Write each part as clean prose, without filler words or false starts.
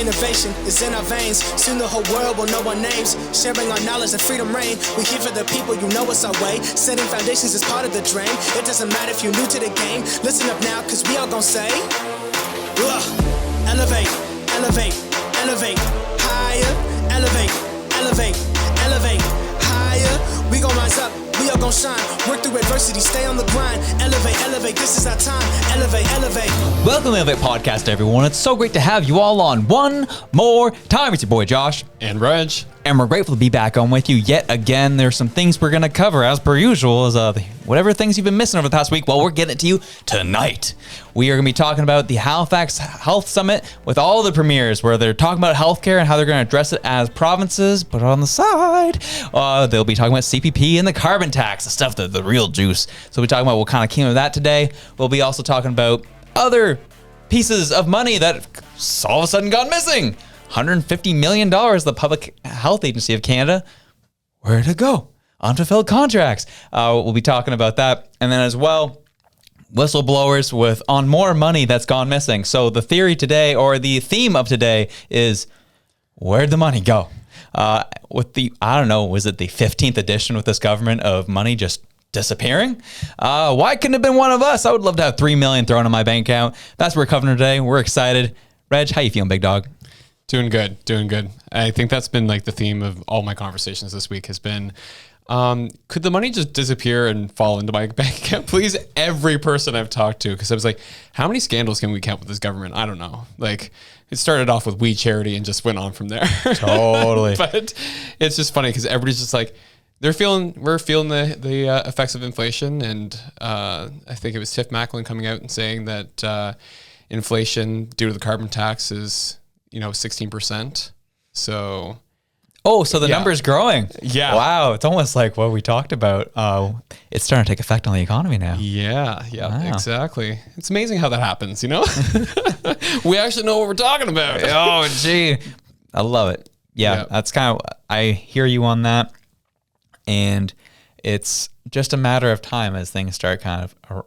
Innovation is in our veins. Soon the whole world will know our names. Sharing our knowledge and freedom reign. We here for the people, you know it's our way. Setting foundations is part of the dream. It doesn't matter if you're new to the game. Listen up now, cause we all gon' say, elevate, elevate, elevate, higher, elevate, elevate, elevate, higher. We gon' rise up, we all gon' shine. Work through adversity, stay on the grind. Elevate, elevate, this is our time. Elevate, elevate. Welcome to Elevate Podcast, everyone. It's so great to have you all on one more time. It's your boy Josh. And Reg. And we're grateful to be back on with you yet again. There's some things we're going to cover as per usual. Whatever things you've been missing over the past week, well, we're getting it to you tonight. We are going to be talking about the Halifax Health Summit with all the premiers where they're talking about healthcare and how they're going to address it as provinces. But on the side, they'll be talking about CPP and the carbon tax, the stuff, the real juice. So we'll be talking about what kind of came of that today. We'll be also talking about other pieces of money that all of a sudden got missing. $150 million, the Public Health Agency of Canada. Where to go? Unfulfilled contracts. We'll be talking about that. And then as well, whistleblowers on more money that's gone missing. So the theory today, or the theme of today, is where'd the money go? I don't know, was it the 15th edition with this government of money just disappearing? Why couldn't it have been one of us? I would love to have $3 million thrown in my bank account. That's what we're covering today. We're excited. Reg, how you feeling, big dog? Doing good. I think that's been like the theme of all my conversations this week has been, could the money just disappear and fall into my bank account? Please, every person I've talked to, because I was like, how many scandals can we count with this government? I don't know. Like, it started off with We Charity and just went on from there. Totally. But it's just funny because everybody's just like, we're feeling the effects of inflation. And I think it was Tiff Macklin coming out and saying that inflation due to the carbon tax is 16%. So the number's growing. Yeah. Wow. It's almost like what we talked about. It's starting to take effect on the economy now. Yeah. Wow. Exactly. It's amazing how that happens, We actually know what we're talking about. Oh, gee. I love it. Yeah. That's kind of, I hear you on that. And it's just a matter of time as things start kind of,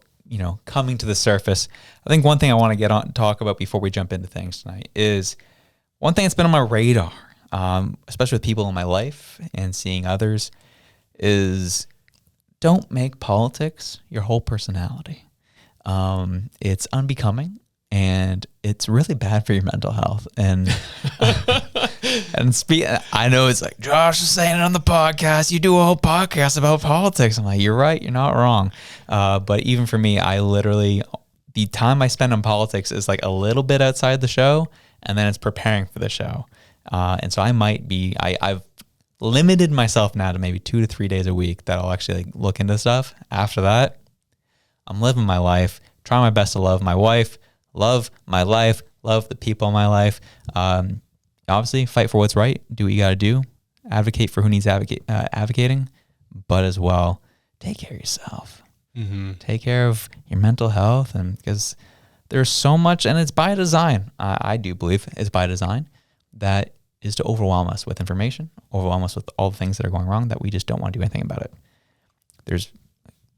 coming to the surface. I think one thing I want to talk about before we jump into things tonight is one thing that's been on my radar, especially with people in my life and seeing others, is don't make politics your whole personality. It's unbecoming and it's really bad for your mental health. And I know it's like, Josh is saying it on the podcast. You do a whole podcast about politics. I'm like, you're right. You're not wrong. But even for me, the time I spend on politics is like a little bit outside the show, and then it's preparing for the show. And so I've limited myself now to maybe 2 to 3 days a week that I'll actually look into stuff. After that, I'm living my life, trying my best to love my wife, love my life, love the people in my life. Obviously, fight for what's right. Do what you got to do. Advocate for who needs advocating. But as well, take care of yourself. Mm-hmm. Take care of your mental health. And because there's so much, and it's by design. I do believe it's by design, that is to overwhelm us with information, overwhelm us with all the things that are going wrong that we just don't want to do anything about it.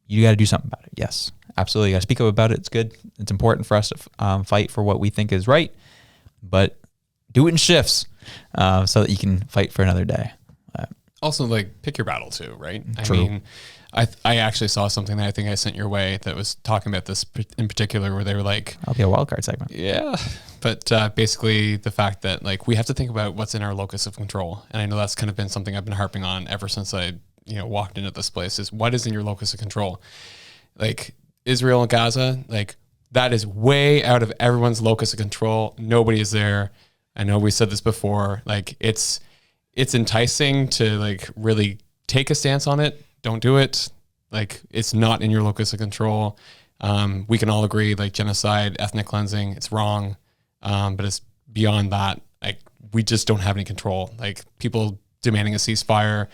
You got to do something about it. Yes, absolutely. You got to speak up about it. It's good. It's important for us to fight for what we think is right, but do it in shifts so that you can fight for another day. Also, pick your battle too, right? True. I mean, I actually saw something that I think I sent your way that was talking about this in particular, where they were like, I'll be a wildcard segment. Yeah. But basically the fact that we have to think about what's in our locus of control. And I know that's kind of been something I've been harping on ever since I, walked into this place, is what is in your locus of control? Israel and Gaza, that is way out of everyone's locus of control. Nobody is there. I know we said this before, it's enticing to really take a stance on it. Don't do it. It's not in your locus of control. We can all agree, genocide, ethnic cleansing, it's wrong. But it's beyond that. We just don't have any control. People demanding a ceasefire.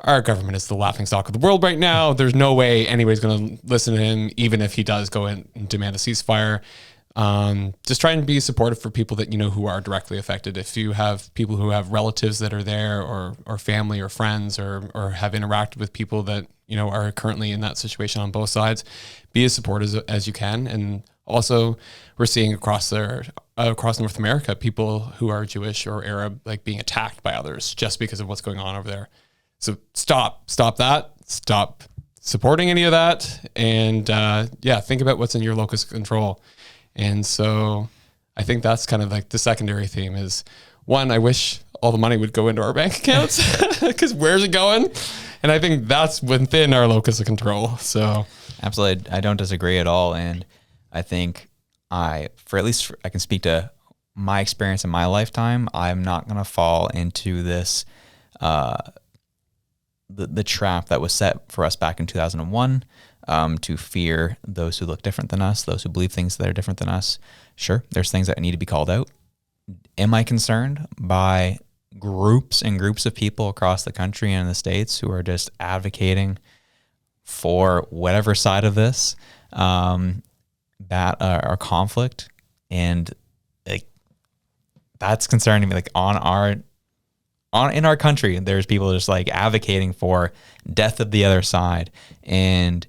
Our government is the laughingstock of the world right now. There's no way anybody's going to listen to him, even if he does go in and demand a ceasefire. Just try and be supportive for people that who are directly affected. If you have people who have relatives that are there, or family or friends, or have interacted with people that are currently in that situation on both sides, be as supportive as you can. And also, we're seeing across across North America, people who are Jewish or Arab, like being attacked by others just because of what's going on over there. So stop that, stop supporting any of that. And think about what's in your locus of control. And so I think that's kind of like the secondary theme is, one, I wish all the money would go into our bank accounts because where's it going? And I think that's within our locus of control. So absolutely, I don't disagree at all. And I think I can speak to my experience in my lifetime. I'm not going to fall into this, the trap that was set for us back in 2001, to fear those who look different than us, those who believe things that are different than us. Sure, there's things that need to be called out. Am I concerned by groups and groups of people across the country and in the States who are just advocating for whatever side of this that are conflict? And like, that's concerning me. Like in our country, there's people just like advocating for death of the other side. And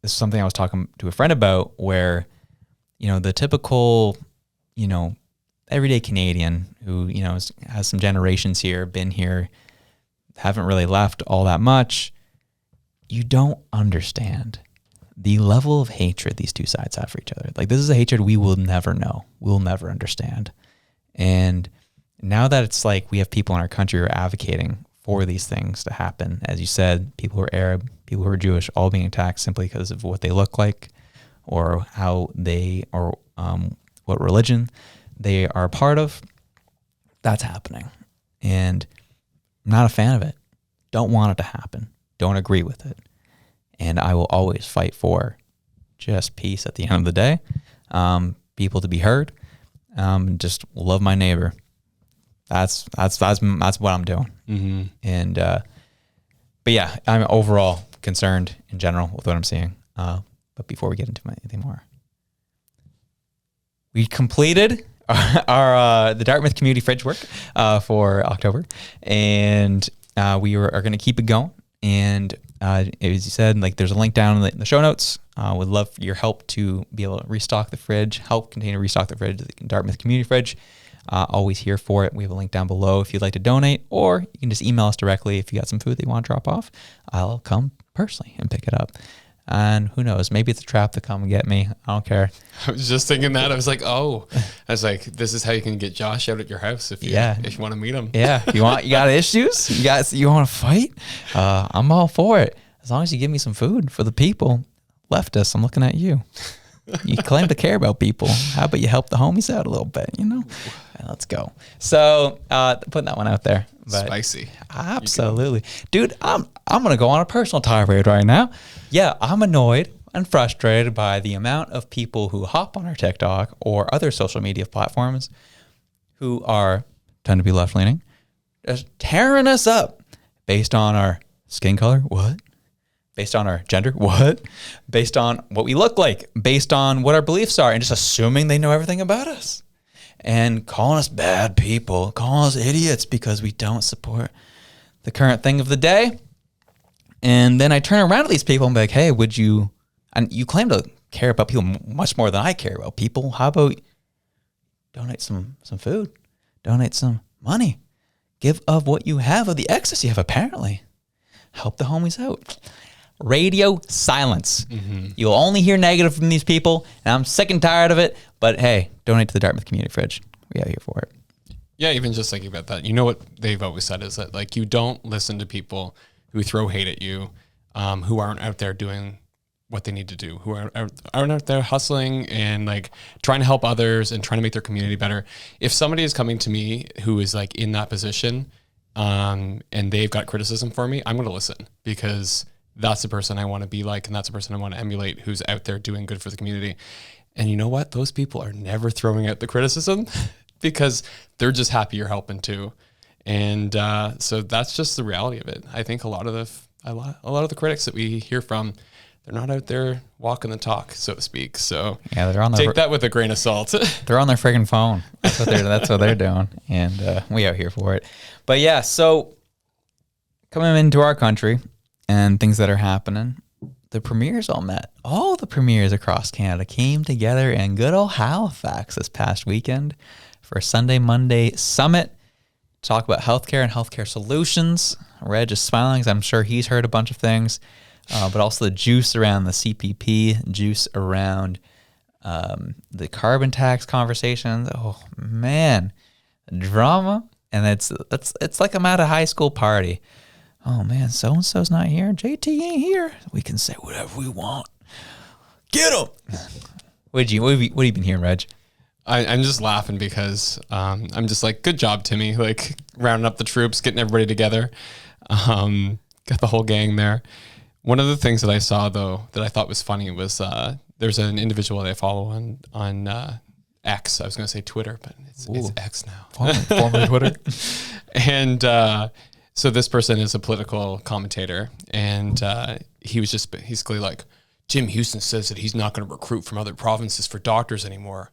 this is something I was talking to a friend about, where, the typical, everyday Canadian who, has some generations here, been here, haven't really left all that much, you don't understand the level of hatred these two sides have for each other. Like, this is a hatred we will never know. We'll never understand. And now that it's like we have people in our country who are advocating for these things to happen, as you said, people who are Arab, people who are Jewish, all being attacked simply because of what they look like or how they, or what religion they are a part of, that's happening. And I'm not a fan of it. Don't want it to happen. Don't agree with it. And I will always fight for just peace at the end of the day. People to be heard. Just love my neighbor. That's what I'm doing. Mm-hmm. And but yeah, I'm overall concerned in general with what I'm seeing. But before we get into anything more, we completed our the Dartmouth Community Fridge work for October, and we are going to keep it going. And as you said, like, there's a link down in the show notes. Would love your help to be able to restock the fridge, help continue to restock the fridge, the Dartmouth Community Fridge. Always here for it. We have a link down below if you'd like to donate, or you can just email us directly if you got some food that you want to drop off. I'll come personally and pick it up. And who knows, maybe it's a trap to come and get me. I don't care. I was just thinking that. I was like, this is how you can get Josh out at your house if you want to meet him. Yeah. You got issues? You want to fight? I'm all for it. As long as you give me some food for the people. Leftists, I'm looking at you. You claim to care about people. How about you help the homies out a little bit, Let's go. So, putting that one out there. But spicy. Absolutely. Dude, I'm going to go on a personal tirade right now. Yeah, I'm annoyed and frustrated by the amount of people who hop on our TikTok or other social media platforms who tend to be left-leaning, just tearing us up based on our skin color. What? Based on our gender? What? Based on what we look like, based on what our beliefs are, and just assuming they know everything about us. And calling us bad people, calling us idiots because we don't support the current thing of the day. And then I turn around to these people and be like, hey, and you claim to care about people much more than I care about people. How about donate some food, donate some money, give of what you have, of the excess you have apparently. Help the homies out. Radio silence. Mm-hmm. You'll only hear negative from these people, and I'm sick and tired of it. But hey, donate to the Dartmouth Community Fridge. We out here for it. Yeah, even just thinking about that, what they've always said is that, like, you don't listen to people who throw hate at you, who aren't out there doing what they need to do, who aren't out there hustling and like trying to help others and trying to make their community better. If somebody is coming to me who is like in that position, and they've got criticism for me, I'm going to listen, because that's the person I want to be like, and that's the person I want to emulate, who's out there doing good for the community. And you know what? Those people are never throwing out the criticism because they're just happy you're helping too. And so that's just the reality of it. I think a lot of the critics that we hear from, they're not out there walking the talk, so to speak. So yeah, they're on take that with a grain of salt. They're on their friggin' phone. That's what they're doing, and we out here for it. But yeah, so coming into our country and things that are happening, the premiers all met. All the premiers across Canada came together in good old Halifax this past weekend for a Sunday, Monday summit to talk about healthcare and healthcare solutions. Reg is smiling because I'm sure he's heard a bunch of things, but also the juice around the CPP, juice around the carbon tax conversations. Oh man, drama. And it's like I'm at a high school party. Oh man, so and so's not here. JT ain't here. We can say whatever we want. Get him. What have you been hearing, Reg? I'm just laughing because I'm just like, good job, Timmy. Like rounding up the troops, getting everybody together. Got the whole gang there. One of the things that I saw though that I thought was funny was there's an individual that I follow on X. I was going to say Twitter, but it's X now. Former Twitter. And so this person is a political commentator, and he was just basically like, Jim Houston says that he's not going to recruit from other provinces for doctors anymore,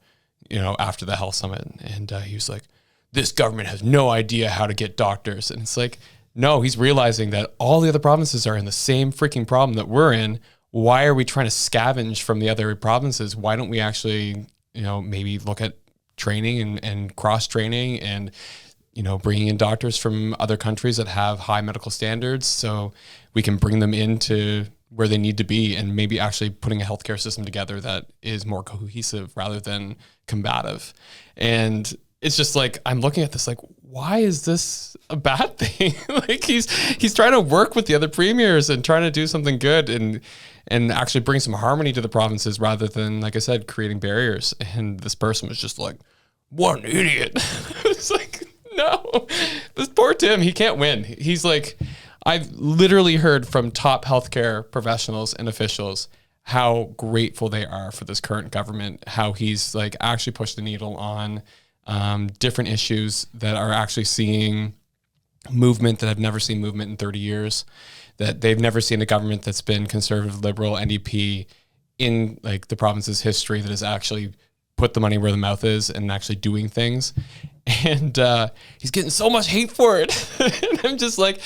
after the health summit. And he was like, this government has no idea how to get doctors. And it's like, no, he's realizing that all the other provinces are in the same freaking problem that we're in. Why are we trying to scavenge from the other provinces? Why don't we actually, maybe look at training and cross-training and, bringing in doctors from other countries that have high medical standards so we can bring them into where they need to be, and maybe actually putting a healthcare system together that is more cohesive rather than combative. And it's just like, I'm looking at this like, why is this a bad thing? Like he's trying to work with the other premiers and trying to do something good and actually bring some harmony to the provinces rather than, like I said, creating barriers. And this person was just like, what an idiot. It's like, no, this poor Tim, he can't win. He's like, I've literally heard from top healthcare professionals and officials how grateful they are for this current government, how he's like actually pushed the needle on different issues that are actually seeing movement that have never seen movement in 30 years, that they've never seen a government that's been conservative, liberal, NDP in like the province's history that has actually put the money where the mouth is and actually doing things. And he's getting so much hate for it. And I'm just like,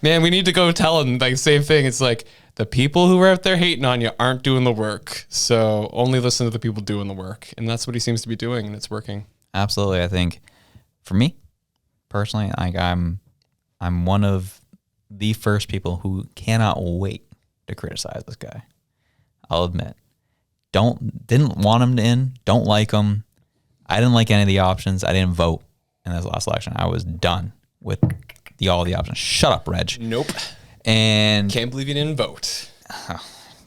man, we need to go tell him like the same thing. It's like the people who are out there hating on you aren't doing the work. So only listen to the people doing the work. And that's what he seems to be doing, and it's working. Absolutely. I think for me personally, like I'm one of the first people who cannot wait to criticize this guy. I'll admit. Didn't want him in, don't like him. I didn't like any of the options. I didn't vote in this last election. I was done with all the options. Shut up, Reg. Nope. And can't believe you didn't vote.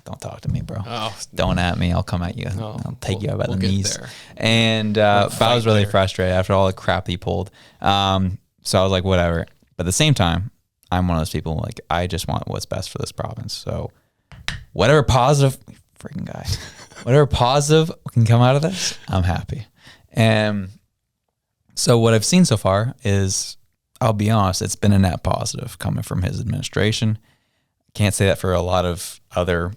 Don't talk to me, bro. Oh, don't at me. I'll come at you. I'll take you out by the knees. There. And but I was really frustrated after all the crap he pulled. So I was like, whatever. But at the same time, I'm one of those people like I just want what's best for this province. So whatever positive, freaking guy, whatever positive can come out of this, I'm happy. And so what I've seen so far is, I'll be honest, it's been a net positive coming from his administration. Can't say that for a lot of other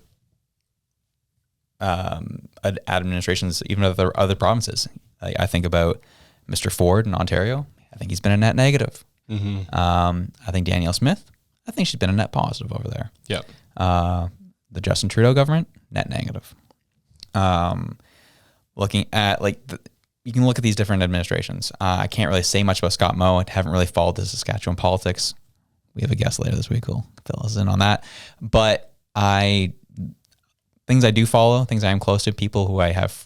administrations, even other provinces. I think about Mr. Ford in Ontario. I think he's been a net negative. Mm-hmm. I think Danielle Smith, I think she's been a net positive over there. Yep. The Justin Trudeau government, net negative. Looking at you can look at these different administrations. I can't really say much about Scott Moe. I haven't really followed the Saskatchewan politics. We have a guest later this week who'll fill us in on that. But things I do follow, things I am close to, people who I have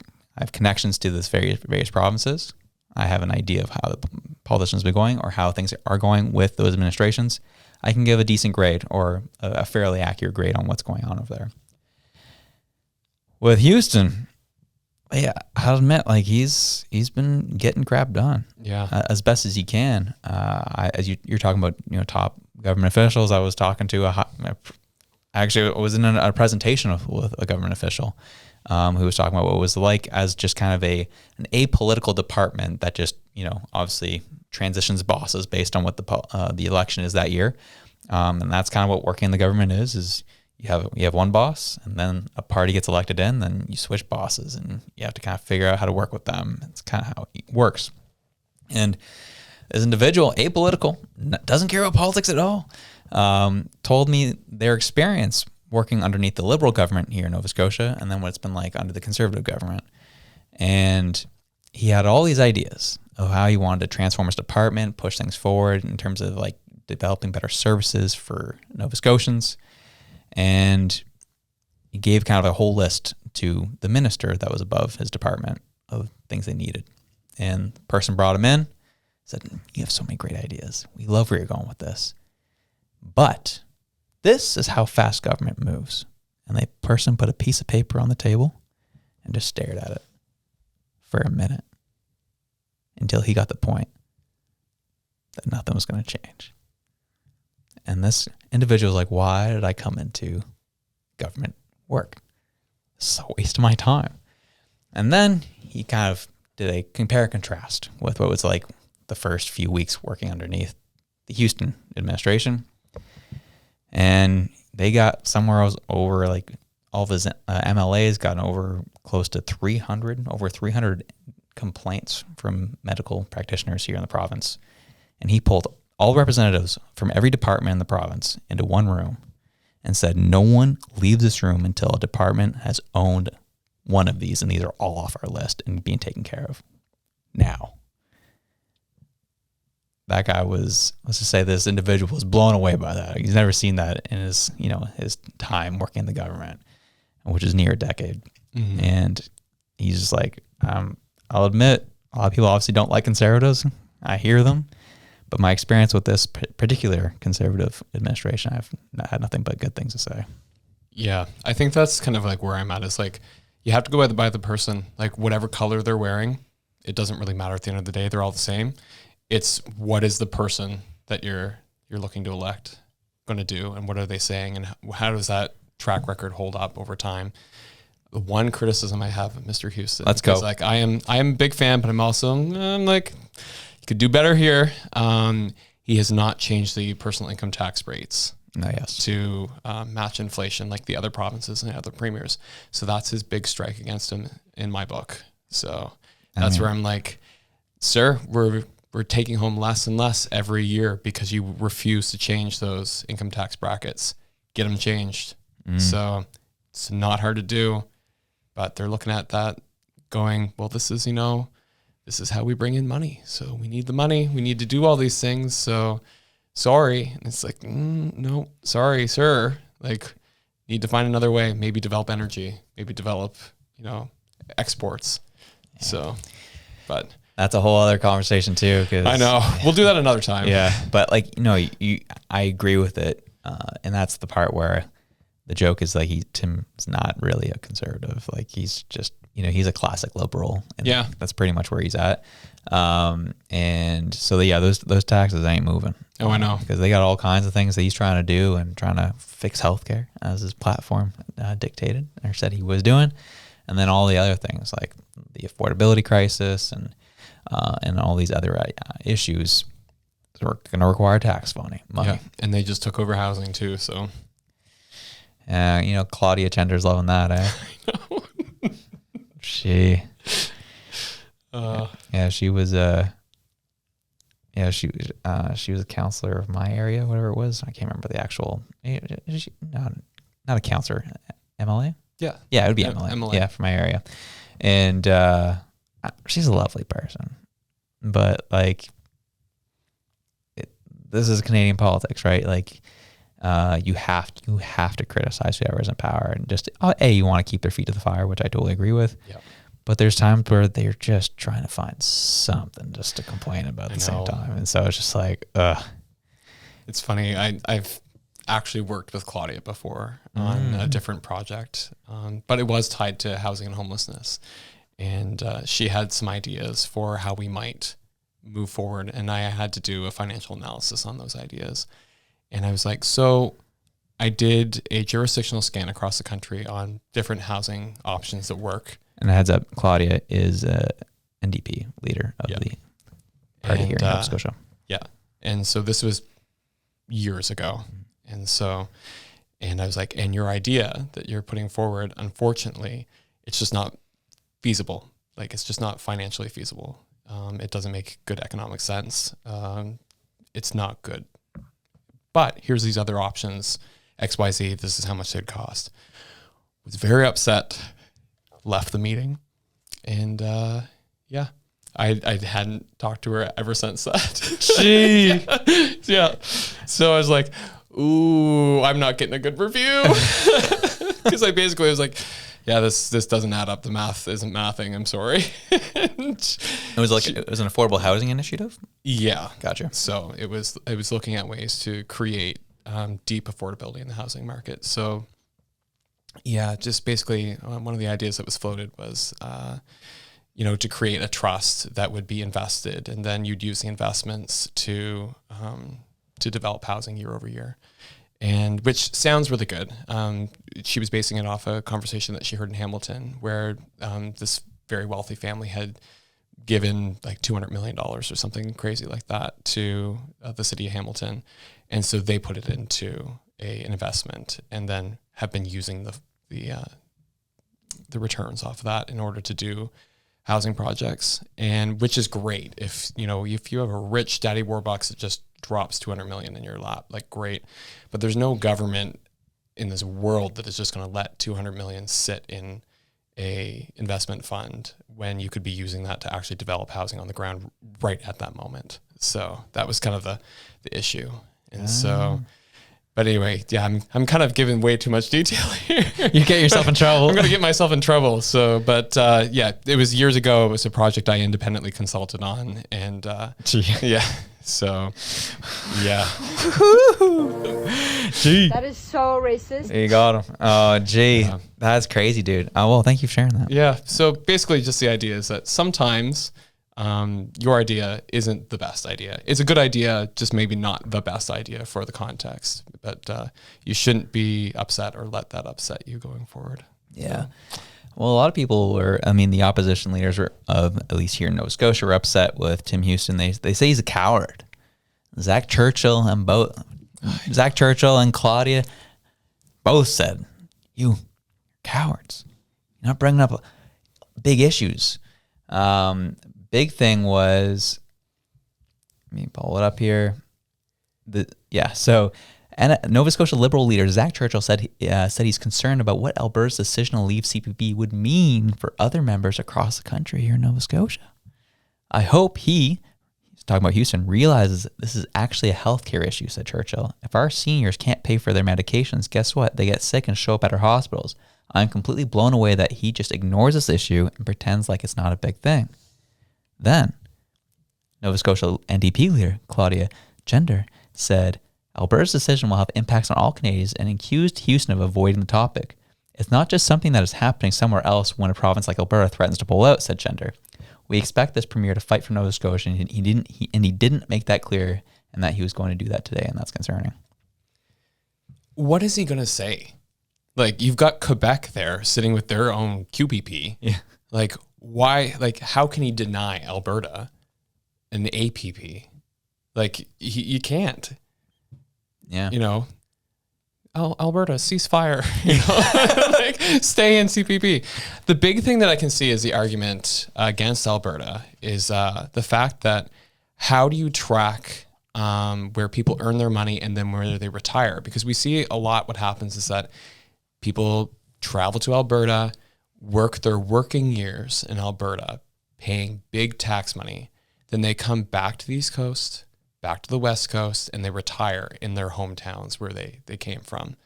connections to this various provinces. I have an idea of how the politicians have been going or how things are going with those administrations. I can give a decent grade or a fairly accurate grade on what's going on over there. With Houston, yeah, I'll admit, he's been getting crap done, as best as he can. As you're talking about, top government officials, I was talking to I was in a presentation with a government official who was talking about what it was like as just kind of an apolitical department that just obviously transitions bosses based on what the election is that year, and that's kind of what working in the government is. You have one boss, and then a party gets elected in, then you switch bosses, and you have to kind of figure out how to work with them. It's kind of how it works. And this individual, apolitical, doesn't care about politics at all, told me their experience working underneath the Liberal government here in Nova Scotia, and then what it's been like under the Conservative government. And he had all these ideas of how he wanted to transform his department, push things forward in terms of like developing better services for Nova Scotians. And he gave kind of a whole list to the minister that was above his department of things they needed. And the person brought him in, said, you have so many great ideas. We love where you're going with this. But this is how fast government moves. And the person put a piece of paper on the table and just stared at it for a minute until he got the point that nothing was going to change. And this individual was like, why did I come into government work? It's a waste of my time. And then he kind of did a compare and contrast with what was like the first few weeks working underneath the Houston administration. And they got somewhere over like all of his MLAs got over close to 300 complaints from medical practitioners here in the province. And he pulled all representatives from every department in the province into one room and said, no one leaves this room until a department has owned one of these, and these are all off our list and being taken care of now. That guy was, let's just say this individual was blown away by that. He's never seen that in his, his time working in the government, which is near a decade. Mm-hmm. And he's just like, I'll admit, a lot of people obviously don't like conservatives. I hear them. But my experience with this particular conservative administration, I've had nothing but good things to say. Yeah, I think that's kind of like where I'm at. Is like, you have to go by the person, like whatever color they're wearing. It doesn't really matter at the end of the day. They're all the same. It's what is the person that you're looking to elect going to do, and what are they saying, and how does that track record hold up over time? The one criticism I have of Mr. Houston, let's go. Like I am a big fan, but I'm like, you could do better here. He has not changed the personal income tax rates to match inflation like the other provinces and the other premiers. So that's his big strike against him in my book. So that's where I'm like, sir, we're taking home less and less every year because you refuse to change those income tax brackets. Get them changed. So it's not hard to do, but they're looking at that going, well, this is how we bring in money. So we need the money. We need to do all these things. So sorry. And it's like, no, sorry, sir. Like, need to find another way. Maybe develop energy. Maybe develop, exports. Yeah. So, but that's a whole other conversation too. Cause I know we'll do that another time. Yeah. But like, I agree with it. And that's the part where the joke is like, Tim's not really a conservative. Like he's just, he's a classic liberal. And yeah, that's pretty much where he's at. And so those taxes ain't moving. Oh, I know. Because they got all kinds of things that he's trying to do and trying to fix healthcare as his platform dictated or said he was doing. And then all the other things like the affordability crisis and all these other issues are going to require tax money. Yeah. And they just took over housing too. So, Claudia Chender's loving that, eh? I know. She was a counselor of my area, whatever it was. I can't remember the actual. Not a counselor, MLA. Yeah, it would be MLA. Yeah, from my area, and she's a lovely person, but like, this is Canadian politics, right? Like, you have to criticize whoever's in power, and just you want to keep their feet to the fire, which I totally agree with. Yeah. But there's times where they're just trying to find something just to complain about at the same time, and so it's just like, ugh. It's funny. I've actually worked with Claudia before on a different project, but it was tied to housing and homelessness, and she had some ideas for how we might move forward, and I had to do a financial analysis on those ideas. And I was like, so I did a jurisdictional scan across the country on different housing options that work. And a heads up, Claudia is a NDP leader of the party here in Nova Scotia. Yeah. And so this was years ago. And I was like, and your idea that you're putting forward, unfortunately, it's just not feasible. Like, it's just not financially feasible. It doesn't make good economic sense. It's not good. But here's these other options. XYZ, this is how much it would cost. Was very upset, left the meeting, and yeah, I hadn't talked to her ever since that. Gee. Yeah. So I was like, ooh, I'm not getting a good review. Because I basically was like, yeah, this doesn't add up. The math isn't mathing. I'm sorry. It was an affordable housing initiative? Yeah. Gotcha. So it was looking at ways to create deep affordability in the housing market. So yeah, just basically one of the ideas that was floated was, to create a trust that would be invested, and then you'd use the investments to develop housing year over year. And which sounds really good. She was basing it off a conversation that she heard in Hamilton, where this very wealthy family had given like $200 million or something crazy like that to the city of Hamilton. And so they put it into an investment, and then have been using the returns off of that in order to do housing projects, and which is great. If you have a rich daddy warbucks that just drops 200 million in your lap, like great. But there's no government in this world that is just going to let 200 million sit in a investment fund when you could be using that to actually develop housing on the ground right at that moment. So that was kind of the issue. And so, but anyway, yeah, I'm kind of giving way too much detail here. You get yourself in trouble. I'm going to get myself in trouble. So, but yeah, it was years ago. It was a project I independently consulted on, and yeah. So, yeah. Gee. That is so racist. You got him. Oh, gee. That's crazy, dude. Oh, well, thank you for sharing that. Yeah. So basically just the idea is that sometimes your idea isn't the best idea. It's a good idea, just maybe not the best idea for the context. But you shouldn't be upset or let that upset you going forward. Yeah. Well, a lot of people the opposition leaders of, at least here in Nova Scotia, were upset with Tim Houston. They say he's a coward. Zach Churchill and Claudia both said, "You cowards. You're not bringing up big issues." Big thing was, let me pull it up here. And Nova Scotia Liberal leader Zach Churchill said he's concerned about what Alberta's decision to leave CPP would mean for other members across the country here in Nova Scotia. I hope he's talking about Houston, realizes this is actually a healthcare issue, said Churchill. If our seniors can't pay for their medications, guess what? They get sick and show up at our hospitals. I'm completely blown away that he just ignores this issue and pretends like it's not a big thing. Then, Nova Scotia NDP leader Claudia Gender said, Alberta's decision will have impacts on all Canadians, and accused Houston of avoiding the topic. It's not just something that is happening somewhere else when a province like Alberta threatens to pull out, said Gender. We expect this premier to fight for Nova Scotia, and he didn't make that clear, and that he was going to do that today, and that's concerning. What is he going to say? Like, you've got Quebec there sitting with their own QPP. Yeah. Like, why? Like, how can he deny Alberta an APP? Like, you can't. Yeah. Alberta, ceasefire. Like, stay in CPP. The big thing that I can see is the argument against Alberta is the fact that how do you track where people earn their money and then where they retire? Because we see a lot what happens is that people travel to Alberta, work their working years in Alberta, paying big tax money. Then they come back to the East Coast, back to the West Coast, and they retire in their hometowns where they came from.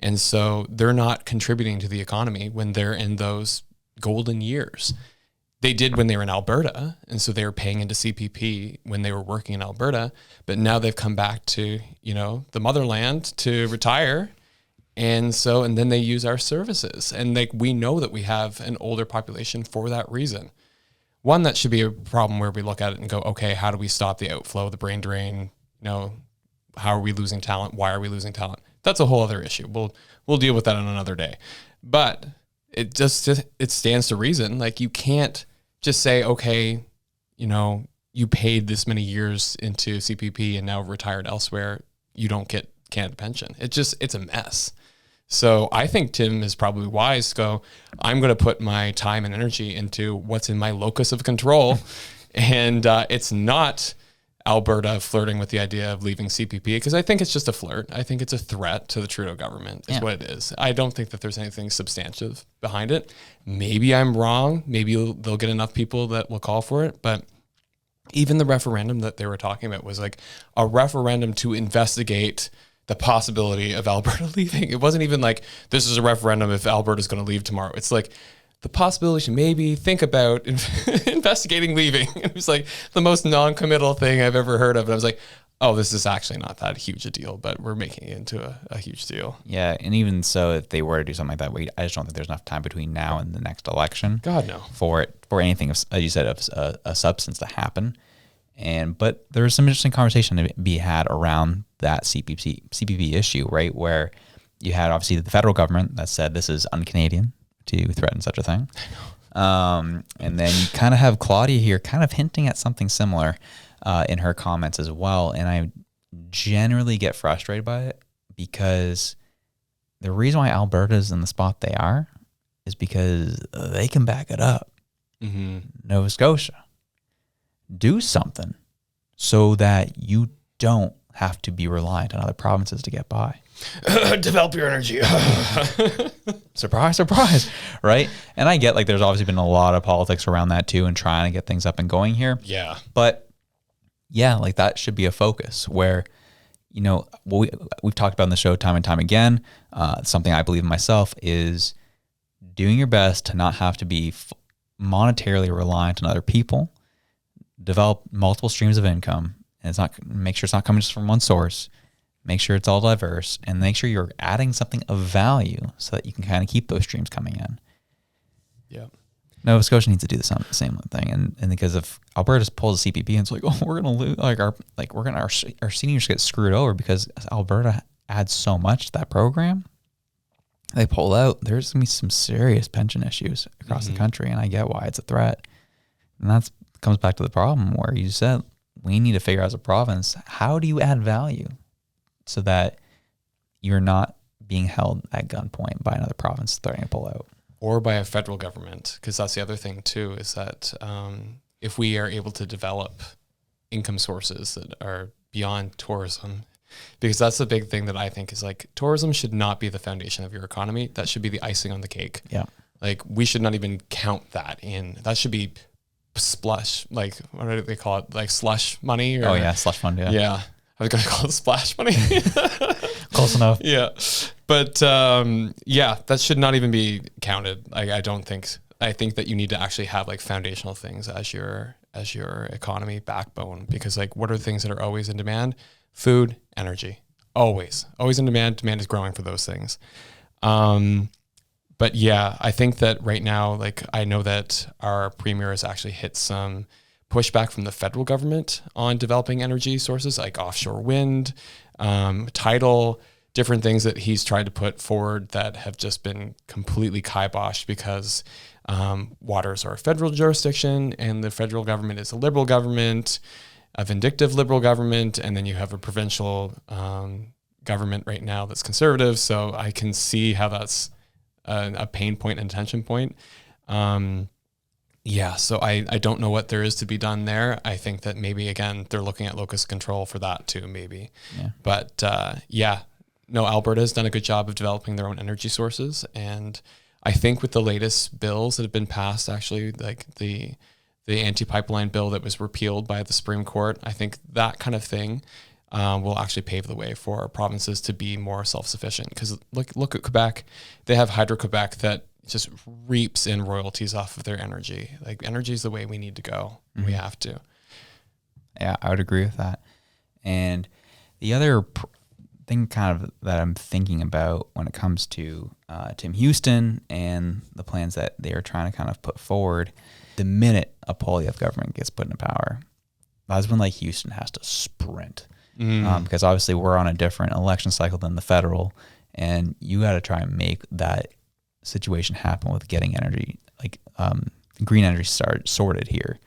And so they're not contributing to the economy when they're in those golden years. They did when they were in Alberta, and so they were paying into CPP when they were working in Alberta, but now they've come back to, the motherland to retire. And then they use our services. And we know that we have an older population for that reason. One, that should be a problem where we look at it and go, okay, how do we stop the outflow, the brain drain? How are we losing talent? Why are we losing talent? That's a whole other issue. We'll deal with that on another day. But it stands to reason. Like, you can't just say, okay, you paid this many years into CPP and now retired elsewhere. You don't get Canada pension. It's a mess. So I think Tim is probably wise to go, I'm going to put my time and energy into what's in my locus of control. And it's not Alberta flirting with the idea of leaving CPP, because I think it's just a flirt. I think it's a threat to the Trudeau government is what it is. I don't think that there's anything substantive behind it. Maybe I'm wrong. Maybe they'll get enough people that will call for it. But even the referendum that they were talking about was like a referendum to investigate the possibility of Alberta leaving. It wasn't even like, this is a referendum if Alberta's going to leave tomorrow. It's like, the possibility to maybe think about investigating leaving. It was like the most non-committal thing I've ever heard of. And I was like, oh, this is actually not that huge a deal, but we're making it into a huge deal. Yeah, and even so, if they were to do something like that, I just don't think there's enough time between now and the next election. God, no. For anything, as you said, of a substance to happen. But there was some interesting conversation to be had around that CPP issue, right? Where you had obviously the federal government that said this is un-Canadian to threaten such a thing. And then you kind of have Claudia here kind of hinting at something similar in her comments as well. And I generally get frustrated by it because the reason why Alberta's in the spot they are is because they can back it up. Mm-hmm. Nova Scotia, do something so that you don't have to be reliant on other provinces to get by. Develop your energy. Surprise, surprise, right? And I get like there's obviously been a lot of politics around that too and trying to get things up and going here. Yeah. But yeah, like that should be a focus where, you know, what we've talked about in the show time and time again, something I believe in myself is doing your best to not have to be monetarily reliant on other people, develop multiple streams of income, and it's not, make sure it's not coming just from one source. Make sure it's all diverse and make sure you're adding something of value so that you can kind of keep those streams coming in. Yeah. Nova Scotia needs to do the same thing. And because if Alberta just pulls a CPP and it's like, oh, we're going to lose, our seniors get screwed over because Alberta adds so much to that program. They pull out, there's going to be some serious pension issues across the country. And I get why it's a threat. And that comes back to the problem where you said, we need to figure out as a province, how do you add value so that you're not being held at gunpoint by another province threatening to pull out? Or by a federal government, because that's the other thing too, is that if we are able to develop income sources that are beyond tourism, because that's the big thing that I think is like tourism should not be the foundation of your economy. That should be the icing on the cake. Yeah. Like we should not even count that in. That should be splush, like what do they call it? Like slush money? Or, oh yeah, slush fund, yeah. Yeah. I was going to call it splash money. Close enough. Yeah. But yeah, that should not even be counted. I think that you need to actually have like foundational things as your economy backbone, because like what are the things that are always in demand? Food, energy, always in demand. Demand is growing for those things. But yeah, I think that right now, like I know that our premier has actually hit some pushback from the federal government on developing energy sources like offshore wind, tidal, different things that he's tried to put forward that have just been completely kiboshed because waters are a federal jurisdiction and the federal government is a liberal government, a vindictive liberal government, and then you have a provincial government right now that's conservative. So I can see how that's a pain point and tension point. Yeah, so I don't know what there is to be done there. I think that maybe, again, they're looking at locus control for that too, maybe. Yeah. But yeah, no, Alberta has done a good job of developing their own energy sources. And I think with the latest bills that have been passed, actually, like the anti-pipeline bill that was repealed by the Supreme Court, I think that kind of thing will actually pave the way for provinces to be more self-sufficient. Because look at Quebec. They have Hydro-Quebec that just reaps in royalties off of their energy. Like energy is the way we need to go. Mm-hmm. We have to. Yeah, I would agree with that. And the other thing kind of that I'm thinking about when it comes to Tim Houston and the plans that they are trying to kind of put forward, the minute a Poilievre government gets put into power, that's when like Houston has to sprint. Because obviously we're on a different election cycle than the federal, and you got to try and make that situation happen with getting energy, like green energy sorted here.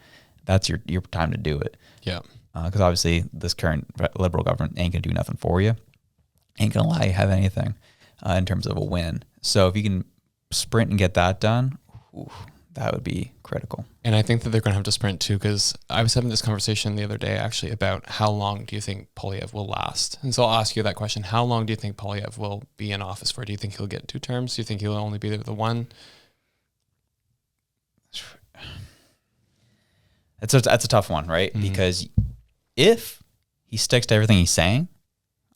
That's your time to do it. Yeah. Because obviously this current liberal government ain't gonna do nothing for you. Ain't gonna allow you to have anything in terms of a win. So if you can sprint and get that done, that would be critical. And I think that they're going to have to sprint too, because I was having this conversation the other day actually about how long do you think Poilievre will last? And so I'll ask you that question. How long do you think Poilievre will be in office for? Do you think he'll get 2 terms? Do you think he'll only be there the 1? That's a tough one, right? Mm-hmm. Because if he sticks to everything he's saying,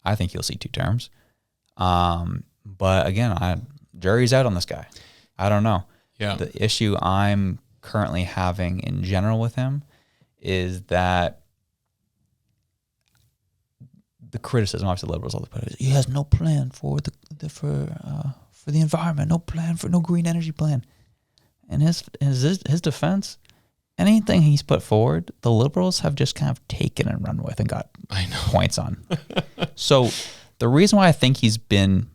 I think he'll see 2 terms. But again, jury's out on this guy. I don't know. Yeah. The issue I'm currently having in general with him is that the criticism, obviously, liberals all the time, he has no plan for the environment, no green energy plan. And his defense, anything he's put forward, the liberals have just kind of taken and run with and got points on. So the reason why I think he's been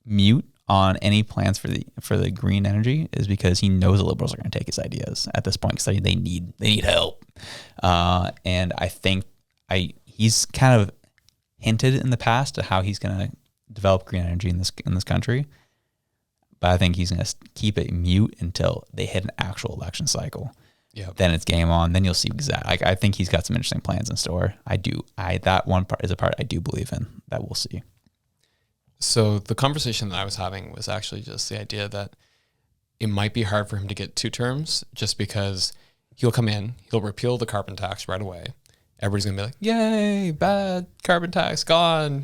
mute on any plans for the green energy is because he knows the liberals are going to take his ideas at this point, because they need help. And I think he's kind of hinted in the past at how he's going to develop green energy in this country. But I think he's going to keep it mute until they hit an actual election cycle. Yeah. Then it's game on. Then you'll see exactly. I think he's got some interesting plans in store. That one part is a part I do believe in that we'll see. So the conversation that I was having was actually just the idea that it might be hard for him to get 2 terms, just because he'll come in, he'll repeal the carbon tax right away. Everybody's going to be like, yay, bad carbon tax gone,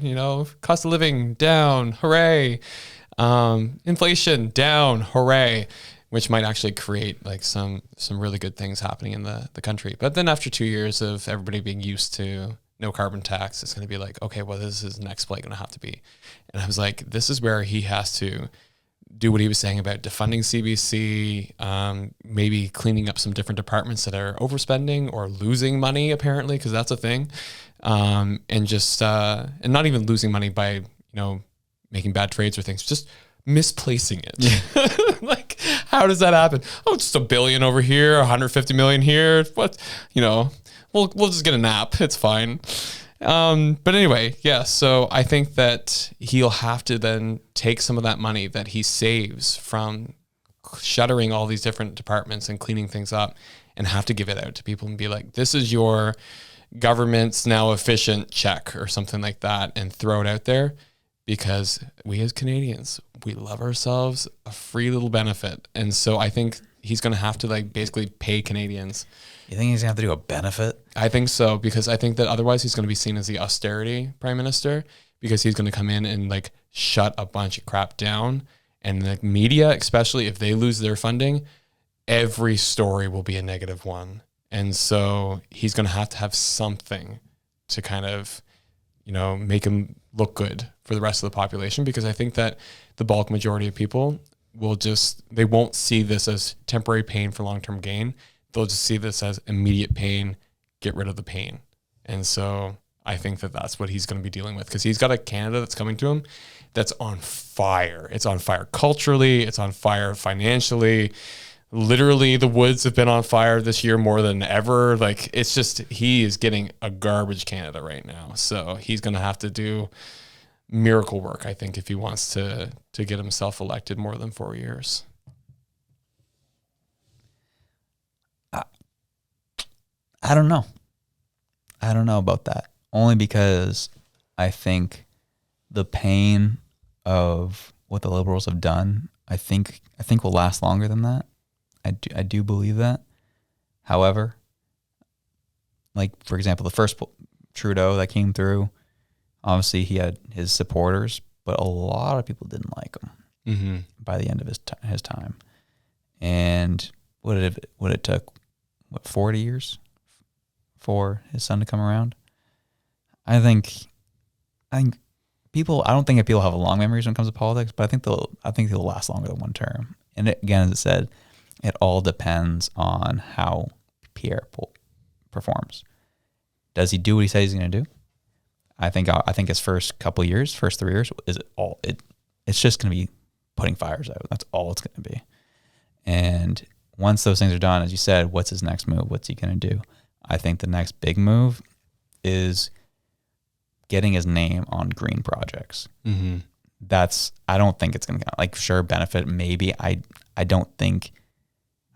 cost of living down, hooray. Inflation down, hooray, which might actually create like some really good things happening in the country. But then after 2 years of everybody being used to no carbon tax, it's going to be like, okay, well, this is the next play going to have to be. And I was like, this is where he has to do what he was saying about defunding CBC, maybe cleaning up some different departments that are overspending or losing money, apparently, because that's a thing. And not even losing money by, making bad trades or things, just misplacing it. Yeah. Like, how does that happen? Oh, just $1 billion over here, 150 million here. What, we'll just get a nap. It's fine. But anyway, yeah. So I think that he'll have to then take some of that money that he saves from shuttering all these different departments and cleaning things up, and have to give it out to people and be like, this is your government's now efficient check or something like that, and throw it out there. Because we as Canadians, we love ourselves a free little benefit. And so I think he's going to have to basically pay Canadians. You think he's going to have to do a benefit? I think so, because I think that otherwise he's going to be seen as the austerity prime minister, because he's going to come in and shut a bunch of crap down. And the media, especially if they lose their funding, every story will be a negative one. And so he's going to have something to kind of, make him look good for the rest of the population, because I think that the bulk majority of people they won't see this as temporary pain for long-term gain. They'll just see this as immediate pain, get rid of the pain. And so I think that that's what he's going to be dealing with, because he's got a Canada that's coming to him that's on fire. It's on fire culturally. It's on fire financially. Literally, the woods have been on fire this year more than ever. It's just, he is getting a garbage Canada right now. So he's going to have to do miracle work, I think, if he wants to get himself elected more than 4 years. I don't know. I don't know about that. Only because I think the pain of what the Liberals have done, I think will last longer than that. I do believe that. However, for example, the first Trudeau that came through, obviously he had his supporters, but a lot of people didn't like him by the end of his time. And what it took 40 years for his son to come around? I think people. I don't think that people have long memories when it comes to politics, but I think they'll last longer than one term. And again, as I said, it all depends on how Pierre performs. Does he do what he says he's going to do? I think his first 3 years, it's just going to be putting fires out. That's all it's going to be. And once those things are done, as you said, what's his next move? What's he going to do? I think the next big move is getting his name on green projects. Mm-hmm. I don't think it's going to sure benefit maybe. I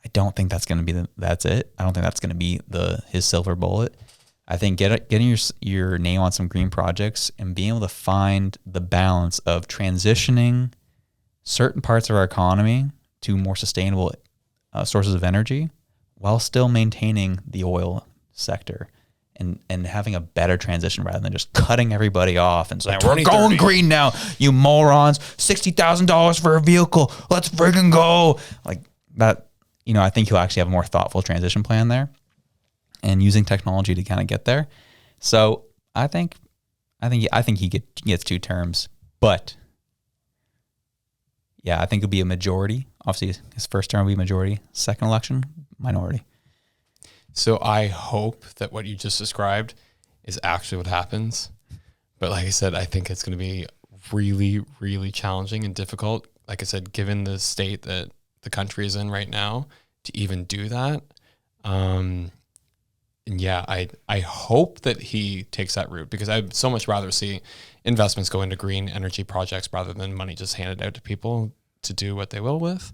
I don't think that's going to be that's it. I don't think that's going to be his silver bullet. I think getting your name on some green projects and being able to find the balance of transitioning certain parts of our economy to more sustainable sources of energy while still maintaining the oil sector and having a better transition rather than just cutting everybody off and saying, we're going green now, you morons, $60,000 for a vehicle. Let's friggin' go. Like that, I think he'll actually have a more thoughtful transition plan there and using technology to kind of get there. So I think he gets 2 terms, but yeah, I think it'll be a majority. Obviously, his first term will be majority. Second election, minority. So I hope that what you just described is actually what happens. But like I said, I think it's going to be really, really challenging and difficult. Like I said, given the state that the country is in right now, to even do that. And yeah, I hope that he takes that route, because I'd so much rather see investments go into green energy projects rather than money just handed out to people to do what they will with.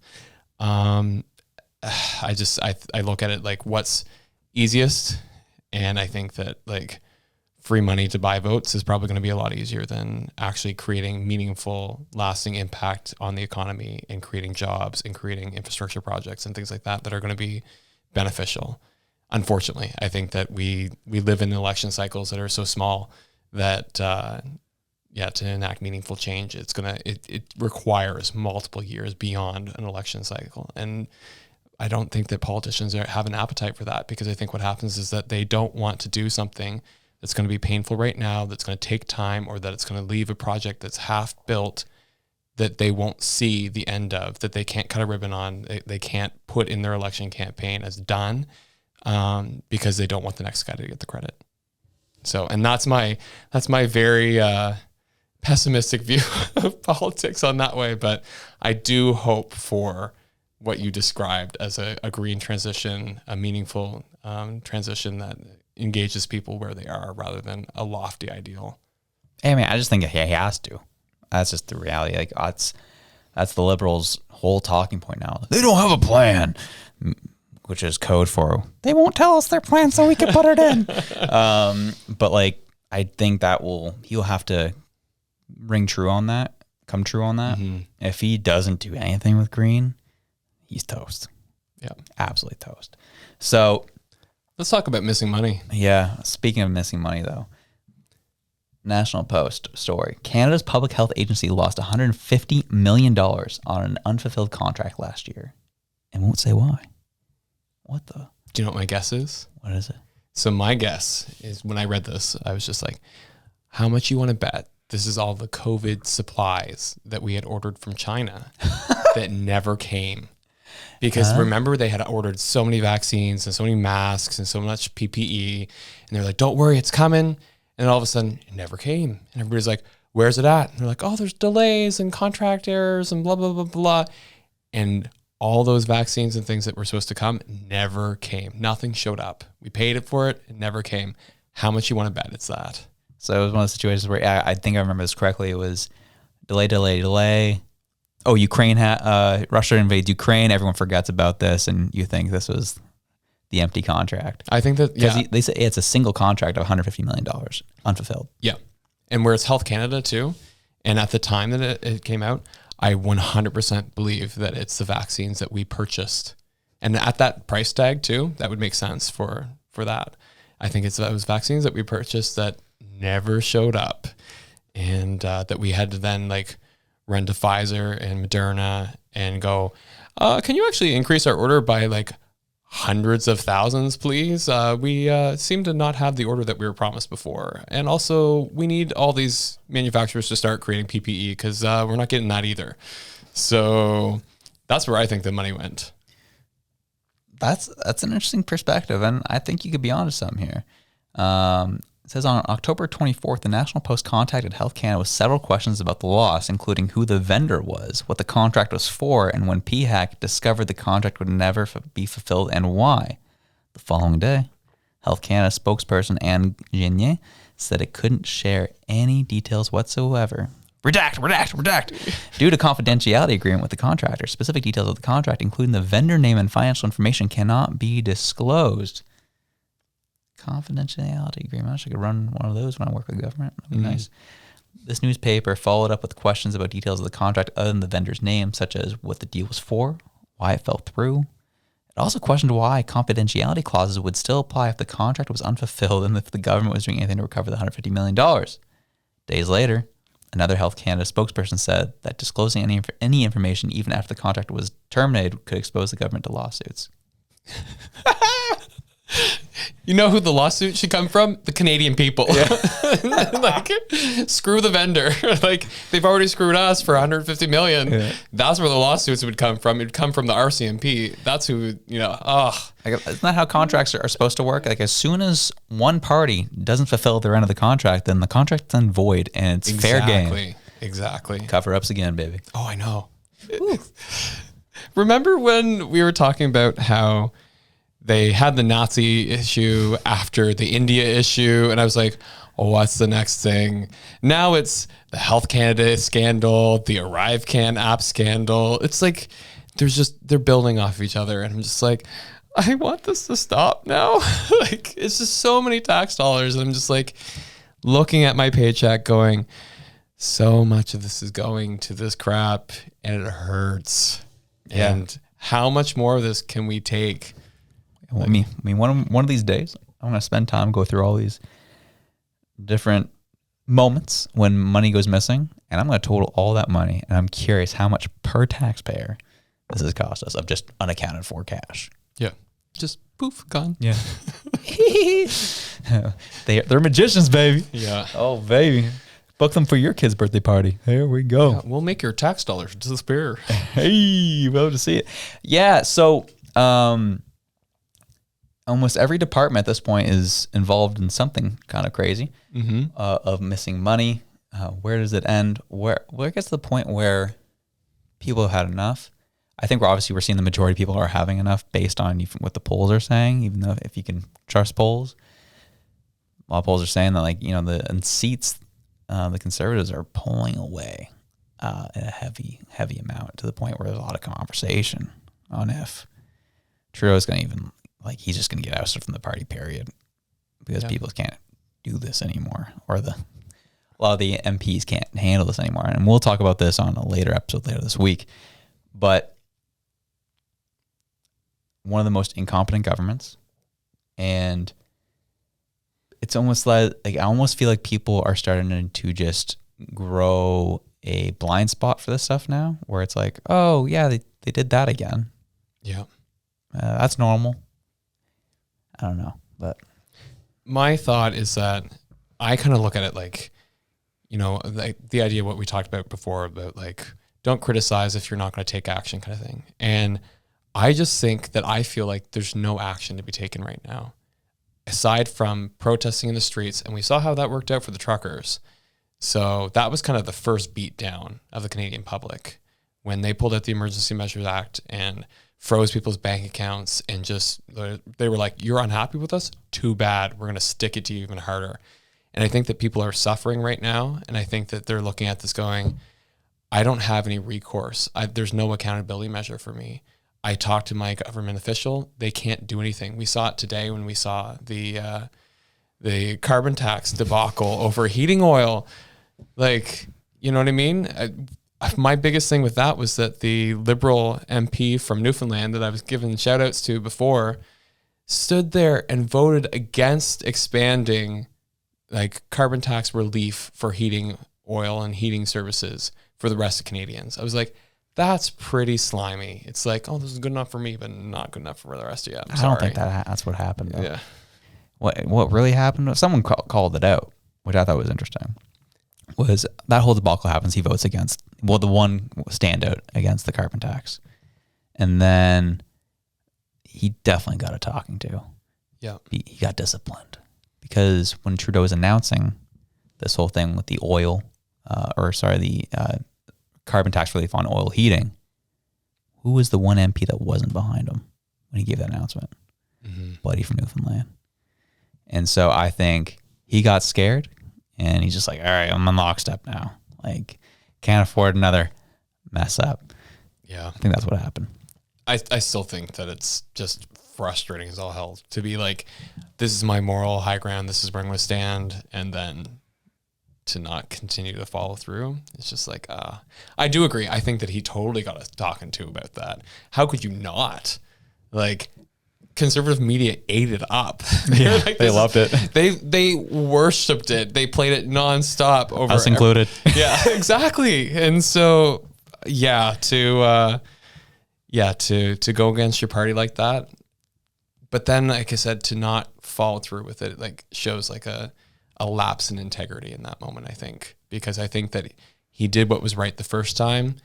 I look at it like what's easiest, and I think that like free money to buy votes is probably going to be a lot easier than actually creating meaningful, lasting impact on the economy and creating jobs and creating infrastructure projects and things like that are going to be beneficial. Unfortunately, I think that we live in election cycles that are so small that to enact meaningful change, it requires multiple years beyond an election cycle. And I don't think that politicians have an appetite for that, because I think what happens is that they don't want to do something that's going to be painful right now, that's going to take time, or that it's going to leave a project that's half built that they won't see the end of, that they can't cut a ribbon on, they can't put in their election campaign as done, because they don't want the next guy to get the credit. So, and that's my very pessimistic view of politics on that way. But I do hope for what you described as a green transition, a meaningful transition that engages people where they are rather than a lofty ideal. Hey man, I just think he has to. That's just the reality. Like that's the Liberals' whole talking point now. They don't have a plan, which is code for they won't tell us their plan so we can put it in. But like, I think he'll have to come true on that. Mm-hmm. If he doesn't do anything with green, he's toast. Yeah, absolutely toast. So let's talk about missing money. Yeah, speaking of missing money though, National Post story: Canada's public health agency lost $150 million on an unfulfilled contract last year, and won't say why. What the? Do you know what my guess is? What is it? So my guess is, when I read this, I was just like, how much you want to bet this is all the COVID supplies that we had ordered from China that never came? Because remember, they had ordered so many vaccines and so many masks and so much PPE, and they're like, don't worry, it's coming. And all of a sudden, it never came. And everybody's like, where's it at? And they're like, oh, there's delays and contract errors and blah, blah, blah, blah. And all those vaccines and things that were supposed to come never came. Nothing showed up. We paid it for it. It never came. How much you want to bet it's that? So it was one of those situations where I think I remember this correctly. It was delay. Oh, Russia invades Ukraine. Everyone forgets about this, and you think this was the empty contract. I think that, because they say it's a single contract of $150 million unfulfilled. Yeah, and where it's Health Canada too. And at the time that it came out, I 100% believe that it's the vaccines that we purchased, and at that price tag too, that would make sense for that. I think it's those vaccines that we purchased that never showed up, and that we had to then like run to Pfizer and Moderna and go, can you actually increase our order by like hundreds of thousands, please? We seem to not have the order that we were promised before. And also, we need all these manufacturers to start creating PPE because we're not getting that either. So that's where I think the money went. That's an interesting perspective, and I think you could be onto something here. It says on October 24th, the National Post contacted Health Canada with several questions about the loss, including who the vendor was, what the contract was for, and when PHAC discovered the contract would never be fulfilled and why. The following day, Health Canada spokesperson Anne Genier said it couldn't share any details whatsoever Redact. Due to confidentiality agreement with the contractor, specific details of the contract, including the vendor name and financial information, cannot be disclosed. Confidentiality agreement. I wish I could run one of those when I work with the government. That'd be nice. This newspaper followed up with questions about details of the contract other than the vendor's name, such as what the deal was for, why it fell through. It also questioned why confidentiality clauses would still apply if the contract was unfulfilled and if the government was doing anything to recover the $150 million. Days later, another Health Canada spokesperson said that disclosing any information, even after the contract was terminated, could expose the government to lawsuits. You know who the lawsuit should come from? The Canadian people. Yeah. Like, screw the vendor. Like, they've already screwed us for $150 million. Yeah. That's where the lawsuits would come from. It'd come from the RCMP. That's who, Isn't that how contracts are supposed to work? Like, as soon as one party doesn't fulfill their end of the contract, then the contract's then void and it's fair game. Exactly. Cover-ups again, baby. Oh, I know. Remember when we were talking about how they had the Nazi issue after the India issue, and I was like, oh, what's the next thing? Now it's the Health Canada scandal, the ArriveCan app scandal. It's like they're building off of each other, and I'm just like, I want this to stop now. Like, it's just so many tax dollars, and I'm just like looking at my paycheck going, so much of this is going to this crap, and it hurts. Yeah. And how much more of this can we take? I mean, one of these days, I'm going to spend time, go through all these different moments when money goes missing, and I'm going to total all that money, and I'm curious how much per taxpayer this has cost us of just unaccounted for cash. Yeah. Just poof, gone. Yeah. They're magicians, baby. Yeah. Oh, baby. Book them for your kid's birthday party. Here we go. Yeah, we'll make your tax dollars disappear. Hey, we'll to see it. Yeah, so almost every department at this point is involved in something kind of crazy of missing money. Where does it end? Where gets to the point where people have had enough? I think we're seeing the majority of people are having enough based on what the polls are saying, even though if you can trust polls. A lot of polls are saying that, in seats, the Conservatives are pulling away a heavy amount to the point where there's a lot of conversation on if Trudeau's going to even, he's just going to get ousted from the party, period, because people can't do this anymore, or a lot of the MPs can't handle this anymore. And we'll talk about this on a later episode later this week. But one of the most incompetent governments, and it's almost like I almost feel like people are starting to just grow a blind spot for this stuff now, where it's like, oh yeah, they did that again. Yeah, that's normal. I don't know, but my thought is that I kind of look at it like, the idea of what we talked about before about don't criticize if you're not going to take action kind of thing. And I just think that I feel like there's no action to be taken right now, aside from protesting in the streets. And we saw how that worked out for the truckers. So that was kind of the first beat down of the Canadian public when they pulled out the Emergency Measures Act and froze people's bank accounts, and just, they were like, you're unhappy with us? Too bad. We're going to stick it to you even harder. And I think that people are suffering right now. And I think that they're looking at this going, I don't have any recourse. There's no accountability measure for me. I talked to my government official. They can't do anything. We saw it today when we saw the carbon tax debacle over heating oil. You know what I mean? My biggest thing with that was that the Liberal MP from Newfoundland that I was giving shout outs to before stood there and voted against expanding carbon tax relief for heating oil and heating services for the rest of Canadians. I was like, that's pretty slimy. It's like, oh, this is good enough for me, but not good enough for the rest of you. I don't think that's what happened, though. Yeah. What really happened? Someone called it out, which I thought was interesting. Was that whole debacle happens, he votes against, the one standout against the carbon tax. And then he definitely got a talking to. Yeah. He got disciplined. Because when Trudeau was announcing this whole thing with the carbon tax relief on oil heating, who was the one MP that wasn't behind him when he gave that announcement? Buddy from Newfoundland. And so I think he got scared, and he's just like, all right, I'm on lockstep now. can't afford another mess up. Yeah. I think that's what happened. I still think that it's just frustrating as all hell to be like, this is my moral high ground. This is where I'm going to stand. And then to not continue to follow through. It's just like, I do agree. I think that he totally got us talking to about that. How could you not? Like, conservative media ate it up. Yeah, like, they loved it. They worshipped it. They played it nonstop over Us included. Yeah, exactly. And so, to go against your party like that. But then, like I said, to not follow through with it, like, shows like a lapse in integrity in that moment, I think, because I think that he did what was right the first time,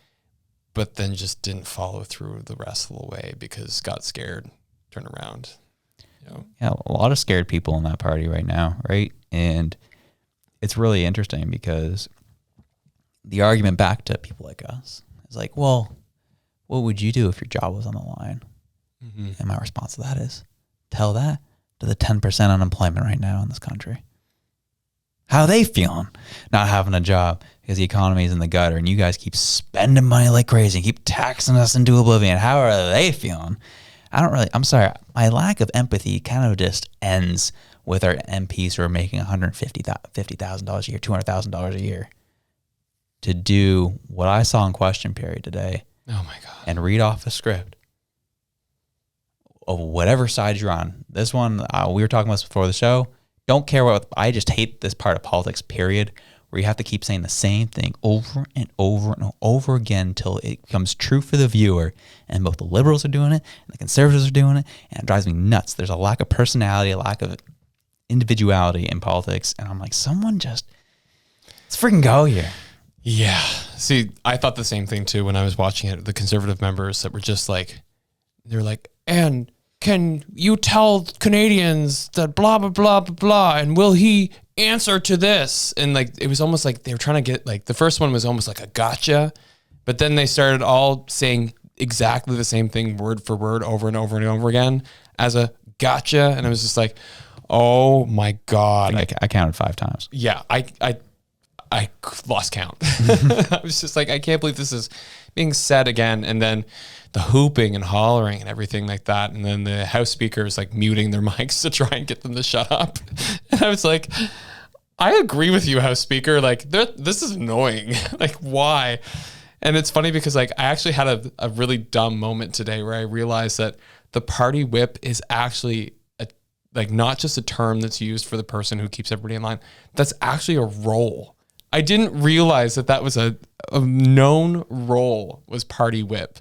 but then just didn't follow through the rest of the way because got scared, turned around. You know? Yeah, a lot of scared people in that party right now, right? And it's really interesting because the argument back to people like us is like, well, what would you do if your job was on the line? Mm-hmm. And my response to that is, tell that to the 10% unemployment right now in this country. How are they feeling not having a job because the economy is in the gutter and you guys keep spending money like crazy and keep taxing us into oblivion? How are they feeling? I'm sorry, my lack of empathy kind of just ends with our MPs who are making $150,000 a year, $200,000 a year to do what I saw in question period today. Oh my God. And read off a script of whatever side you're on. This one, we were talking about this before the show. Don't care what, I just hate this part of politics, period, where you have to keep saying the same thing over and over and over again until it becomes true for the viewer. And both the liberals are doing it and the conservatives are doing it. And it drives me nuts. There's a lack of personality, a lack of individuality in politics. And I'm like, someone just, let's freaking go here. Yeah. See, I thought the same thing too when I was watching it. The conservative members that were just like, they're like, and can you tell Canadians that blah, blah, blah, blah, blah, and will he answer to this? And like, it was almost like they were trying to get, like, the first one was almost like a gotcha, but then they started all saying exactly the same thing word for word over and over and over again as a gotcha. And it was just like, oh my God. I counted 5 times. Yeah. I lost count. I was just like, I can't believe this is being said again. And then the hooping and hollering and everything like that. And then the House Speaker is like muting their mics to try and get them to shut up. And I was like, I agree with you, House Speaker. Like, this is annoying. Like, why? And it's funny because like I actually had a really dumb moment today where I realized that the party whip is actually like not just a term that's used for the person who keeps everybody in line. That's actually a role. I didn't realize that was a known role was party whip.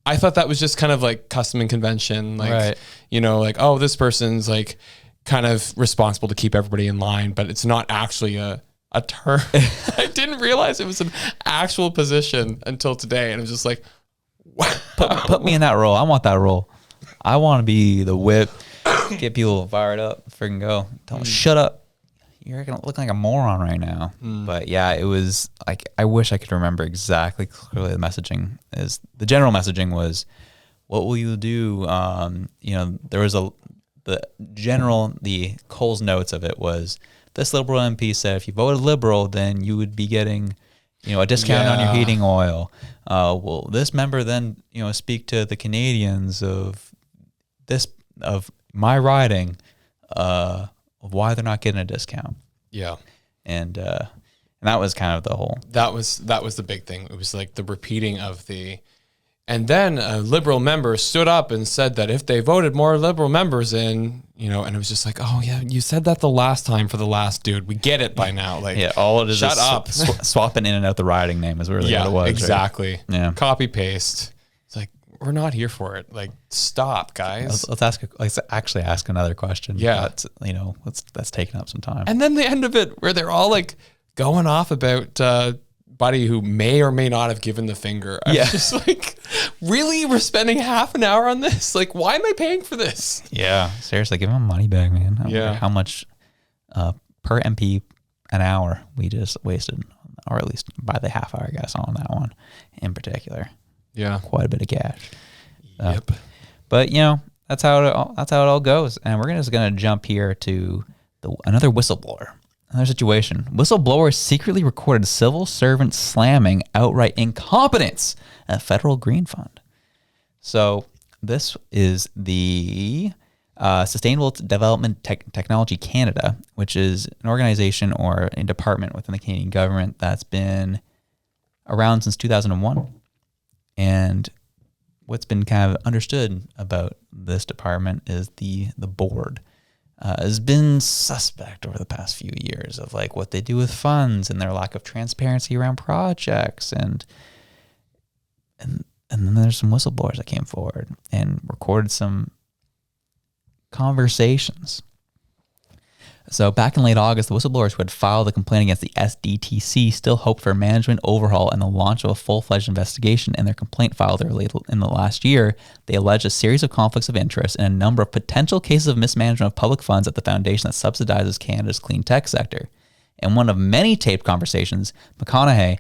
I thought that was just kind of like custom and convention. Like, right. You know, like, oh, this person's like kind of responsible to keep everybody in line, but it's not actually a term. I didn't realize it was an actual position until today. And it was just like, wow. Put me in that role. I want that role. I want to be the whip, get people fired up, freaking go. Tell them, shut up. You're going to look like a moron right now. But yeah, it was like, I wish I could remember exactly clearly the messaging is. The general messaging was, what will you do? You know, there was the Cole's notes of it was, this Liberal MP said, if you voted Liberal, then you would be getting, you know, a discount on your heating oil. Well, this member then, you know, speak to the Canadians of my riding, of why they're not getting a discount. Yeah. And that was kind of the whole. That was the big thing. It was like the repeating of and then a Liberal member stood up and said that if they voted more Liberal members in, you know, and it was just like, oh yeah, you said that the last time for the last dude. We get it by now. Like, yeah, all it is shut is up. Swapping in and out the riding name is really what it was. Exactly. Right? Yeah. Copy paste. It's like, we're not here for it. Like, stop, guys. Let's actually ask another question. Yeah. That's taking up some time. And then the end of it where they're all like going off about Buddy who may or may not have given the finger. I was just like, really? We're spending half an hour on this? Like, why am I paying for this? Yeah. Seriously, give him money back, man. I don't care how much per MP an hour we just wasted, or at least by the half hour, I guess, on that one in particular. Yeah. Quite a bit of cash. Yep. But, you know, that's how it all goes. And we're just going to jump here to another whistleblower. Another situation. Whistleblowers secretly recorded civil servant slamming outright incompetence at Federal Green Fund. So this is the Sustainable Development Technology Canada, which is an organization or a department within the Canadian government that's been around since 2001. And what's been kind of understood about this department is the board has been suspect over the past few years of like what they do with funds and their lack of transparency around projects. And then there's some whistleblowers that came forward and recorded some conversations. So back in late August, the whistleblowers who had filed a complaint against the SDTC still hoped for management overhaul and the launch of a full-fledged investigation. In their complaint filed early in the last year, they alleged a series of conflicts of interest and a number of potential cases of mismanagement of public funds at the foundation that subsidizes Canada's clean tech sector. In one of many taped conversations, McConaughey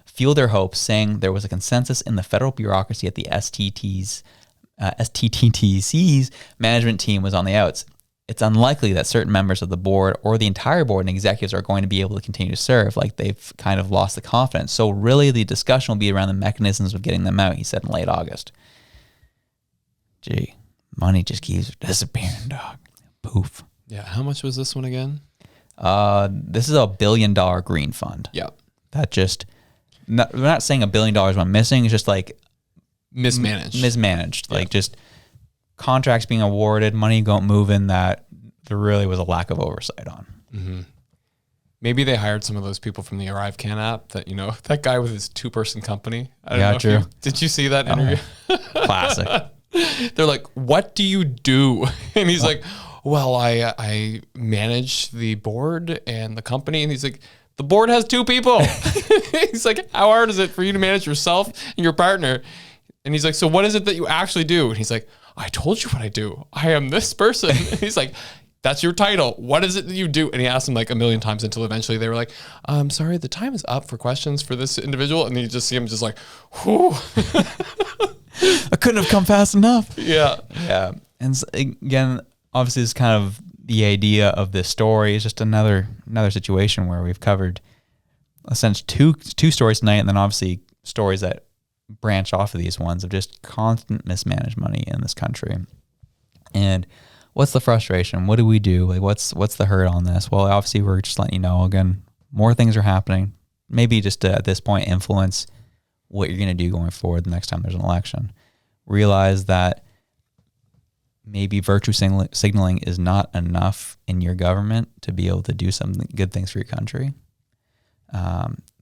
fueled their hopes, saying there was a consensus in the federal bureaucracy at the SDTC's management team was on the outs. It's unlikely that certain members of the board or the entire board and executives are going to be able to continue to serve. Like they've kind of lost the confidence. So really the discussion will be around the mechanisms of getting them out, he said in late August. Gee, money just keeps disappearing, dog. Poof. Yeah. How much was this one again? This is a $1 billion green fund. Yeah. That just, we're not saying $1 billion went missing. It's just like, mismanaged. Like just contracts being awarded, money moving that there really was a lack of oversight on. Mm-hmm. Maybe they hired some of those people from the ArriveCan app that, that guy with his 2-person company. I don't know. Did you see that interview? Classic. They're like, what do you do? And he's like, well, I manage the board and the company. And he's like, the board has 2 people. He's like, how hard is it for you to manage yourself and your partner? And he's like, so what is it that you actually do? And he's like, I told you what I do. I am this person. And he's like, that's your title. What is it that you do? And he asked him like 1 million times until eventually they were like, I'm sorry, the time is up for questions for this individual. And you just see him just like, whew. I couldn't have come fast enough. Yeah. Yeah. And again, obviously it's kind of the idea of this story is just another situation where we've covered essentially two stories tonight, and then obviously stories that branch off of these ones of just constant mismanaged money in this country. And what's the frustration? What do we do? Like what's the hurt on this? Well, obviously we're just letting you know, again, more things are happening. Maybe just to, at this point, influence what you're going to do going forward the next time there's an election. Realize that maybe virtue signaling is not enough in your government to be able to do some good things for your country.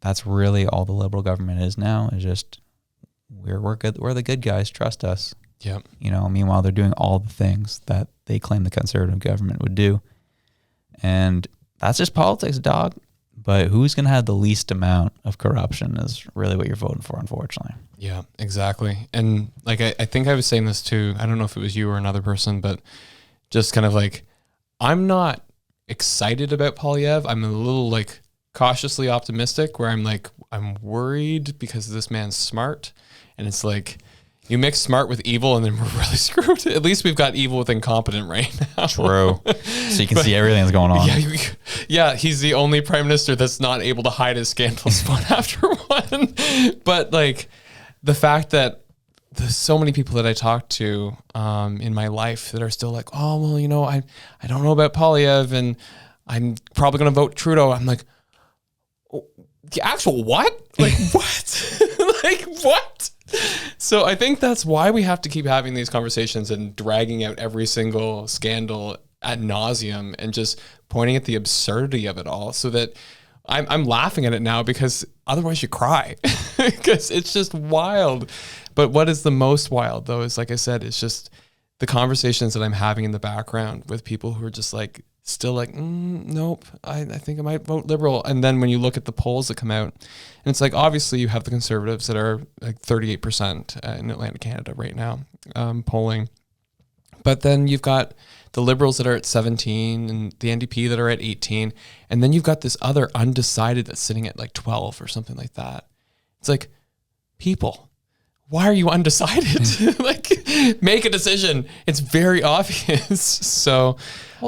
That's really all the Liberal government is now, is just we're good. We're the good guys. Trust us. Yep. Meanwhile, they're doing all the things that they claim the Conservative government would do. And that's just politics, dog. But who's going to have the least amount of corruption is really what you're voting for, unfortunately. Yeah, exactly. And like, I think I was saying this too. I don't know if it was you or another person, but just kind of like, I'm not excited about Polyev. I'm a little like cautiously optimistic where I'm like, I'm worried because this man's smart. And it's like, you mix smart with evil and then we're really screwed. At least we've got evil with incompetent right now. True. So you can see everything that's going on. Yeah, he's the only prime minister that's not able to hide his scandals one after one. But like the fact that there's so many people that I talk to in my life that are still like, oh, well, I don't know about Polyev and I'm probably going to vote Trudeau. I'm like, oh, the actual what? Like what? Like what? So I think that's why we have to keep having these conversations and dragging out every single scandal ad nauseum and just pointing at the absurdity of it all, so that I'm laughing at it now because otherwise you cry because it's just wild. But what is the most wild though is, like I said, it's just the conversations that I'm having in the background with people who are just like, still like, nope, I think I might vote Liberal. And then when you look at the polls that come out, and it's like, obviously you have the Conservatives that are like 38% in Atlantic Canada right now polling. But then you've got the Liberals that are at 17 and the NDP that are at 18. And then you've got this other undecided that's sitting at like 12 or something like that. It's like, people, why are you undecided? Like, make a decision. It's very obvious. So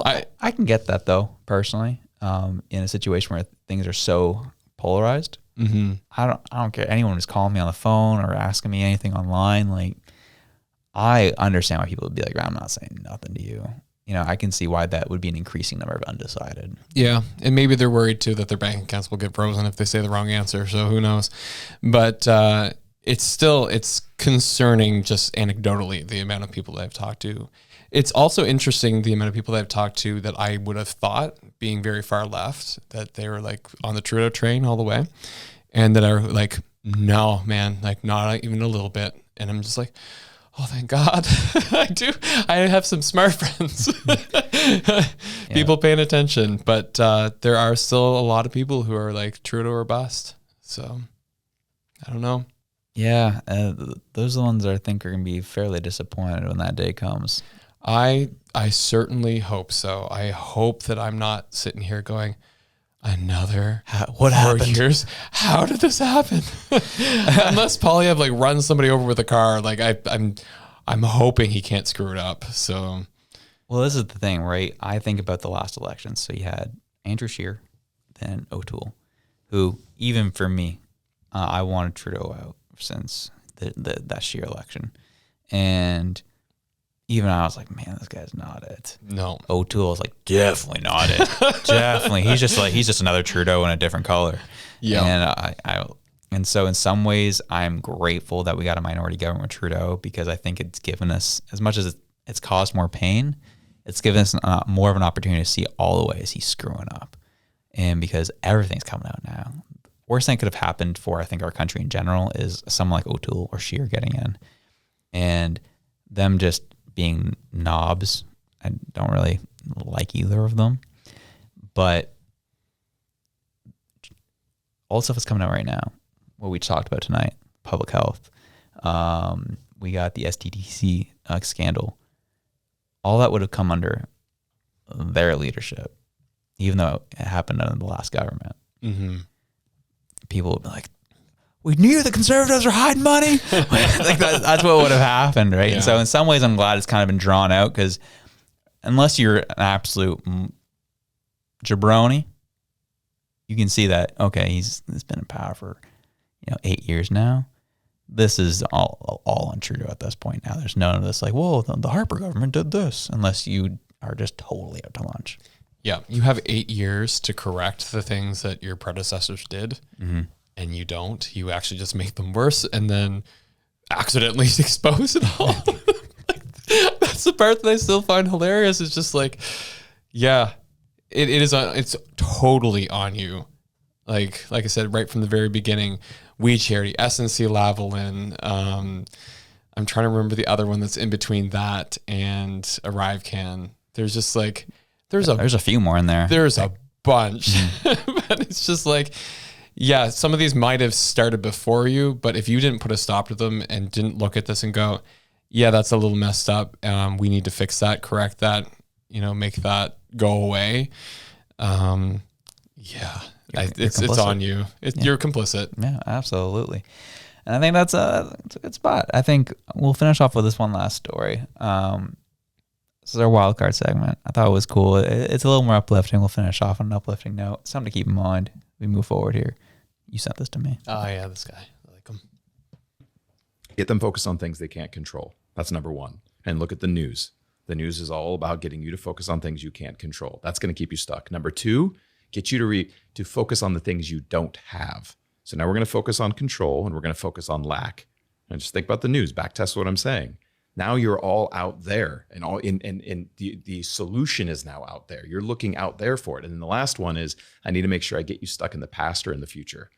I can get that though, personally, in a situation where things are so polarized. mm-hmm. I don't care. Anyone who's calling me on the phone or asking me anything online, like, I understand why people would be like, I'm not saying nothing to you. You know, I can see why that would be an increasing number of undecided. Yeah. And maybe they're worried too that their bank accounts will get frozen if they say the wrong answer. So who knows? But it's concerning just anecdotally, the amount of people that I've talked to. It's also interesting the amount of people that I've talked to that I would have thought, being very far left, that they were like on the Trudeau train all the way, and that are like, no, man, like not even a little bit. And I'm just like, oh, thank God. I have some smart friends, people paying attention, but there are still a lot of people who are like Trudeau or bust. So I don't know. Yeah, those are the ones that I think are going to be fairly disappointed when that day comes. I certainly hope so. I hope that I'm not sitting here going, another what 4 happened? years? How did this happen? Unless Polyev like runs somebody over with a car, like I'm hoping he can't screw it up. So, well, this is the thing, right? I think about the last election. So you had Andrew Scheer, then O'Toole, who even for me, I wanted Trudeau out since that Scheer election, and even I was like, man, this guy's not it. No. O'Toole was like, definitely not it. Definitely. He's just another Trudeau in a different color. Yeah. And and so in some ways, I'm grateful that we got a minority government with Trudeau, because I think it's given us, as much as it's caused more pain, it's given us more of an opportunity to see all the ways he's screwing up. And because everything's coming out now. Worst thing could have happened for, I think, our country in general is someone like O'Toole or Scheer getting in. And them just being knobs. I don't really like either of them, but all the stuff that's coming out right now, what we talked about tonight, public health, we got the SDTC scandal, all that would have come under their leadership, even though it happened under the last government. Mm-hmm. People would be like, we knew the Conservatives were hiding money. Like that's what would have happened, right? Yeah. And so in some ways, I'm glad it's kind of been drawn out, because unless you're an absolute jabroni, you can see that, okay, he's been in power for 8 years now. This is all on Trudeau at this point now. There's none of this like, well, the Harper government did this, unless you are just totally out to lunch. Yeah, you have 8 years to correct the things that your predecessors did. Mm-hmm. And you don't. You actually just make them worse and then accidentally expose it all. That's the part that I still find hilarious. It's just like, yeah, it is. It's totally on you. Like I said, right from the very beginning, We Charity, SNC Lavalin. I'm trying to remember the other one that's in between that and ArriveCan. There's just like, there's a few more in there. There's a bunch, but it's just like, yeah, some of these might have started before you, but if you didn't put a stop to them and didn't look at this and go, yeah, that's a little messed up. We need to fix that, correct that, make that go away. It's on you. You're complicit. Yeah, absolutely. And I think that's a good spot. I think we'll finish off with this one last story. This is our wild card segment. I thought it was cool. It's a little more uplifting. We'll finish off on an uplifting note. Something to keep in mind. We move forward here. You sent this to me. Oh, yeah, this guy. I like him. Get them focused on things they can't control. That's number one. And look at the news. The news is all about getting you to focus on things you can't control. That's going to keep you stuck. Number two, get you to focus on the things you don't have. So now we're going to focus on control, and we're going to focus on lack. And just think about the news. Backtest what I'm saying. Now you're all out there, and all in the solution is now out there. You're looking out there for it. And then the last one is, I need to make sure I get you stuck in the past or in the future.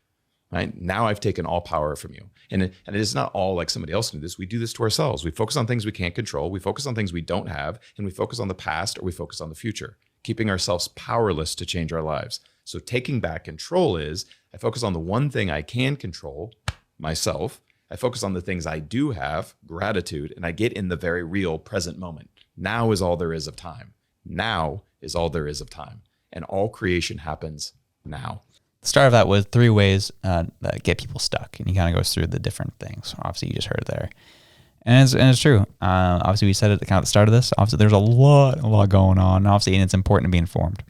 Right? Now I've taken all power from you. And it is not all like somebody else can do this. We do this to ourselves. We focus on things we can't control. We focus on things we don't have. And we focus on the past, or we focus on the future, keeping ourselves powerless to change our lives. So taking back control is, I focus on the one thing I can control, myself. I focus on the things I do have, gratitude, and I get in the very real present moment. Now is all there is of time. Now is all there is of time. And all creation happens now. start of that was 3 ways that get people stuck, and he kind of goes through the different things. Obviously, you just heard it there, and it's true. Obviously, we said at the start of this. Obviously, there's a lot going on. Obviously, and it's important to be informed.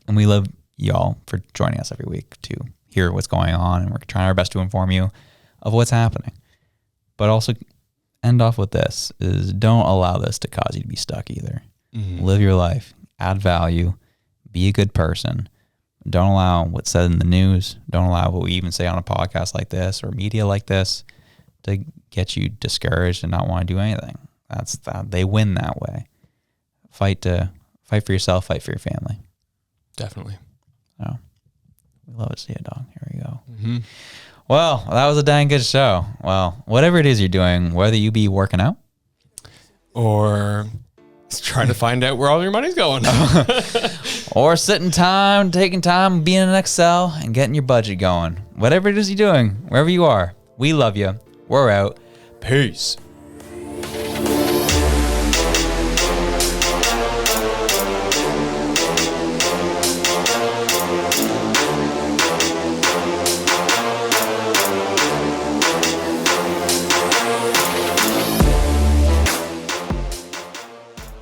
And we love y'all for joining us every week to hear what's going on, and we're trying our best to inform you of what's happening. But also, end off with this: is don't allow this to cause you to be stuck either. Live your life, add value, be a good person. Don't allow what's said in the news. Don't allow what we even say on a podcast like this or media like this to get you discouraged and not want to do anything. They win that way. Fight for yourself. Fight for your family. Definitely. Oh, we love to see it, dog. Here we go. Well, that was a dang good show. Well, whatever it is you're doing, whether you be working out or trying to find out where all your money's going. or taking time, being in Excel and getting your budget going. Whatever it is you're doing, wherever you are, we love you. We're out. Peace.